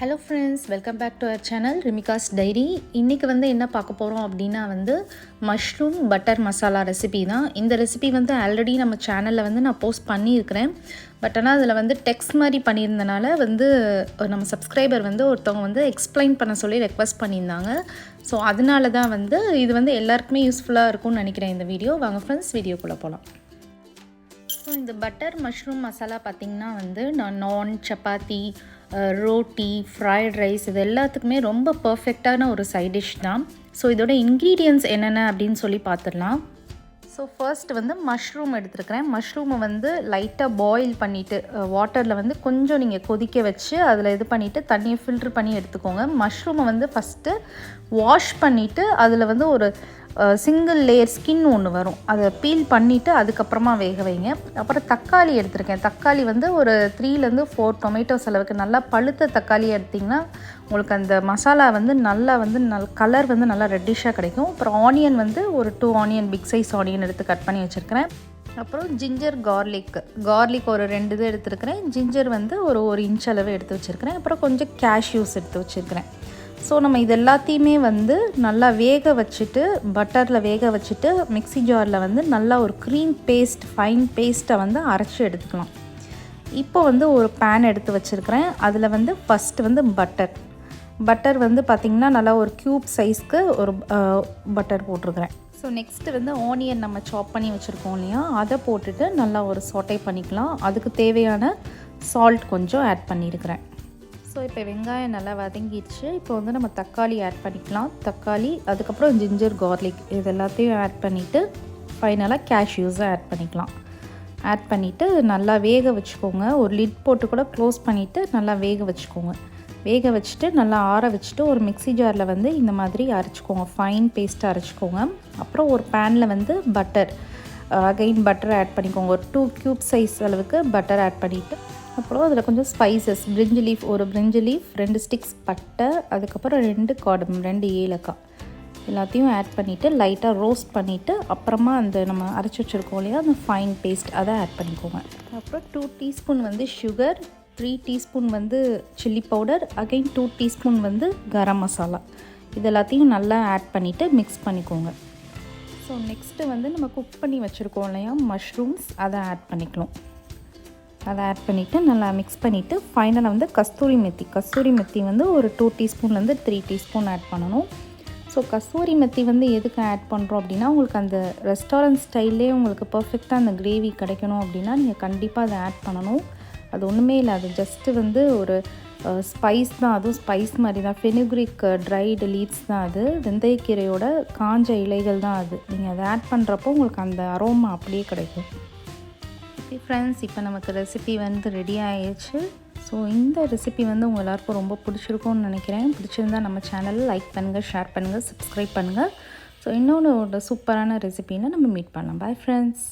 Hello friends, welcome back to our channel ரிமிகாஸ் diary. இன்றைக்கி என்ன பார்க்க போகிறோம் அப்படின்னா மஷ்ரூம் பட்டர் மசாலா ரெசிபி தான். இந்த ரெசிபி ஆல்ரெடி நம்ம சேனலில் நான் போஸ்ட் பண்ணியிருக்கிறேன். பட் ஆனால் அதில் டெக்ஸ்ட் மாதிரி பண்ணியிருந்தனால நம்ம சப்ஸ்கிரைபர் ஒருத்தவங்க எக்ஸ்பிளைன் பண்ண சொல்லி ரெக்வஸ்ட் பண்ணியிருந்தாங்க. ஸோ அதனால தான் இது எல்லாருக்குமே யூஸ்ஃபுல்லாக இருக்கும்னு நினைக்கிறேன் இந்த வீடியோ. வாங்க ஃப்ரெண்ட்ஸ், வீடியோக்குள்ளே போகலாம். ஸோ இந்த பட்டர் மஷ்ரூம் மசாலா பார்த்திங்கன்னா நான் நான், சப்பாத்தி, ரோட்டி, ஃப்ரைட் ரைஸ் இது எல்லாத்துக்குமே ரொம்ப பர்ஃபெக்டான ஒரு சைட் டிஷ் தான். ஸோ இதோட இன்க்ரீடியன்ட்ஸ் என்னென்ன அப்படின்னு சொல்லி பார்த்துடலாம். ஸோ ஃபர்ஸ்ட் மஷ்ரூம் எடுத்துருக்கிறேன். மஷ்ரூமை லைட்டாக பாயில் பண்ணிவிட்டு வாட்டரில் கொஞ்சம் நீங்கள் கொதிக்க வச்சு அதில் இது பண்ணிவிட்டு தண்ணியை ஃபில்ட்ரு பண்ணி எடுத்துக்கோங்க. மஷ்ரூமை ஃபஸ்ட்டு வாஷ் பண்ணிவிட்டு அதில் ஒரு சிங்கிள் லேயர் ஸ்கின் ஒன்று வரும், அதை பீல் பண்ணிவிட்டு அதுக்கப்புறமா வேக வைங்க. அப்புறம் தக்காளி எடுத்திருக்கேன். தக்காளி ஒரு 3-4 டொமேட்டோஸ் அளவுக்கு நல்லா பழுத்த தக்காளி எடுத்திங்கன்னா உங்களுக்கு அந்த மசாலா நல்லா கலர் நல்லா ரெட்டிஷாக கிடைக்கும். அப்புறம் ஆனியன் ஒரு 2 ஆனியன், பிக் சைஸ் ஆனியன் எடுத்து கட் பண்ணி வச்சுருக்கிறேன். அப்புறம் ஜிஞ்சர், கார்லிக் ஒரு 2 இது எடுத்துருக்கிறேன். ஜிஞ்சர் ஒரு 1 இன்ச் அளவு எடுத்து வச்சுருக்கிறேன். அப்புறம் கொஞ்சம் கேஷ்யூஸ் எடுத்து வச்சுருக்கிறேன். ஸோ நம்ம இது எல்லாத்தையுமே நல்லா வேக வச்சுட்டு பட்டரில் வேக வச்சுட்டு மிக்ஸி ஜாரில் நல்லா ஒரு க்ரீம் பேஸ்ட், ஃபைன் பேஸ்ட்டை அரைச்சி எடுத்துக்கலாம். இப்போ ஒரு பேன் எடுத்து வச்சுருக்கிறேன். அதில் ஃபஸ்ட்டு பட்டர் பார்த்திங்கன்னா நல்லா ஒரு க்யூப் சைஸ்க்கு ஒரு பட்டர் போட்டிருக்கிறேன். ஸோ நெக்ஸ்ட்டு ஆனியன் நம்ம சாப் பண்ணி வச்சுருக்கோம் இல்லையா, அதை போட்டுட்டு நல்லா ஒரு சாட்டை பண்ணிக்கலாம். அதுக்கு தேவையான சால்ட் கொஞ்சம் ஆட் பண்ணியிருக்கிறேன். ஸோ இப்போ வெங்காயம் நல்லா வதங்கிடுச்சு. இப்போ நம்ம தக்காளி ஆட் பண்ணிக்கலாம். தக்காளி, அதுக்கப்புறம் ஜிஞ்சர், கார்லிக் இது எல்லாத்தையும் ஆட் பண்ணிவிட்டு ஃபைனலாக கேஷ்யூஸை ஆட் பண்ணிக்கலாம். ஆட் பண்ணிவிட்டு நல்லா வேக வச்சுக்கோங்க. ஒரு லிட் போட்டு கூட க்ளோஸ் பண்ணிவிட்டு நல்லா வேக வச்சுக்கோங்க. வேக வச்சுட்டு நல்லா ஆற வச்சுட்டு ஒரு மிக்ஸி ஜாரில் இந்த மாதிரி அரைச்சிக்கோங்க, ஃபைன் பேஸ்ட்டாக அரைச்சிக்கோங்க. அப்புறம் ஒரு பேனில் பட்டர், அகைன் பட்டர் ஆட் பண்ணிக்கோங்க. ஒரு 2 க்யூப் சைஸ் அளவுக்கு பட்டர் ஆட் பண்ணிவிட்டு அப்புறம் அதில் கொஞ்சம் ஸ்பைசஸ், பிரிஞ்சி லீஃப், ஒரு பிரிஞ்சி லீஃப், 2 ஸ்டிக்ஸ் பட்டை, அதுக்கப்புறம் 2 கார்டம், 2 ஏலக்காய் எல்லாத்தையும் ஆட் பண்ணிவிட்டு லைட்டாக ரோஸ்ட் பண்ணிவிட்டு அப்புறமா அந்த நம்ம அரைச்சி வச்சுருக்கோம் இல்லையா அந்த ஃபைன் பேஸ்ட் அதை ஆட் பண்ணிக்கோங்க. அப்புறம் 2 teaspoon sugar, 3 teaspoon chilli powder, again 2 teaspoon garam masala இது எல்லாத்தையும் நல்லா ஆட் பண்ணிவிட்டு மிக்ஸ் பண்ணிக்கோங்க. ஸோ நெக்ஸ்ட்டு நம்ம குக் பண்ணி வச்சுருக்கோம் இல்லையா மஷ்ரூம்ஸ், அதை ஆட் பண்ணிக்கலாம். அதை ஆட் பண்ணிவிட்டு நல்லா மிக்ஸ் பண்ணிவிட்டு ஃபைனலாக கஸ்தூரி மெத்தி ஒரு 2 டீஸ்பூன்லேருந்து 3 டீஸ்பூன் ஆட் பண்ணணும். ஸோ கஸ்தூரி மெத்தி எதுக்கு ஆட் பண்ணுறோம் அப்படின்னா உங்களுக்கு அந்த ரெஸ்டாரண்ட் ஸ்டைல்லே உங்களுக்கு பர்ஃபெக்டாக அந்த கிரேவி கிடைக்கணும் அப்படின்னா நீங்கள் கண்டிப்பாக அதை ஆட் பண்ணணும். அது ஒன்றுமே இல்லை, அது ஜஸ்ட்டு ஒரு ஸ்பைஸ் தான். அதுவும் ஸ்பைஸ் மாதிரி தான், ஃபெனுக்ரிக் ட்ரைடு லீவ்ஸ் தான் அது, வெந்தயக்கீரையோட காஞ்ச இலைகள் தான் அது. நீங்கள் அதை ஆட் பண்ணுறப்போ உங்களுக்கு அந்த அரோமா அப்படியே கிடைக்கும். ஃப்ரெண்ட்ஸ், இப்போ நமக்கு ரெசிபி ரெடி ஆயிடுச்சு. ஸோ இந்த ரெசிபி உங்கள் எல்லாருக்கும் ரொம்ப பிடிச்சிருக்கும்னு நினைக்கிறேன். பிடிச்சிருந்தா நம்ம சேனலில் லைக் பண்ணுங்கள், ஷேர் பண்ணுங்கள், சப்ஸ்கிரைப் பண்ணுங்கள். ஸோ இன்னொன்று ஒரு சூப்பரான ரெசிபின்னு நம்ம மீட் பண்ணலாம். Bye friends.